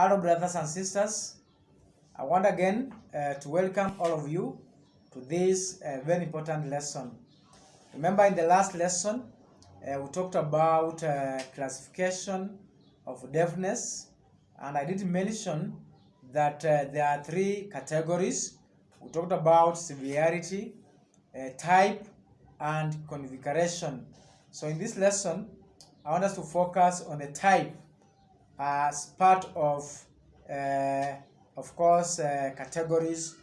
Hello, brothers and sisters. I want again to welcome all of you to this very important lesson. Remember, in the last lesson, we talked about classification of deafness, and I did mention that there are three categories. We talked about severity, type, and configuration. So in this lesson, I want us to focus on the type as part of course, categories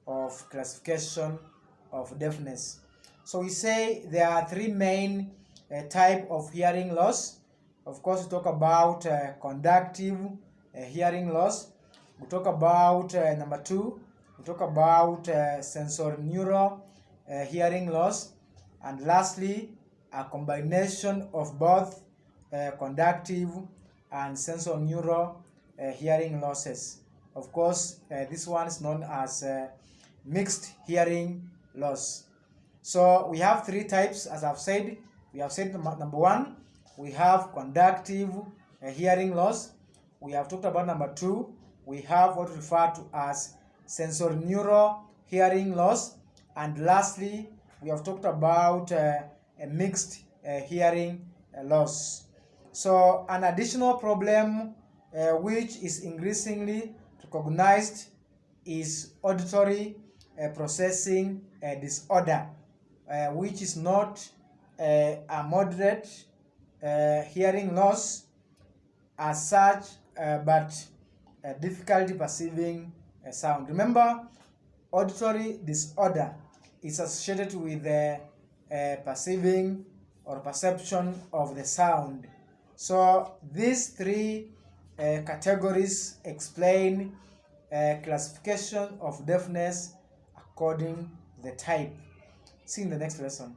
of classification of deafness. So we say there are three main type of hearing loss. Of course, we talk about conductive hearing loss. We talk about number two. We talk about sensorineural hearing loss, and lastly, a combination of both conductive and sensorineural hearing losses. Of course, this one is known as mixed hearing loss. So we have three types, as I've said. We have said number one, we have conductive hearing loss. We have talked about number two, we have what we refer to as sensorineural hearing loss. And lastly, we have talked about a mixed hearing loss. So an additional problem which is increasingly recognized is auditory processing disorder, which is not a moderate hearing loss as such, but difficulty perceiving sound. Remember, auditory disorder is associated with perceiving or perception of the sound. So these three categories explain classification of deafness according to the type. See you in the next lesson.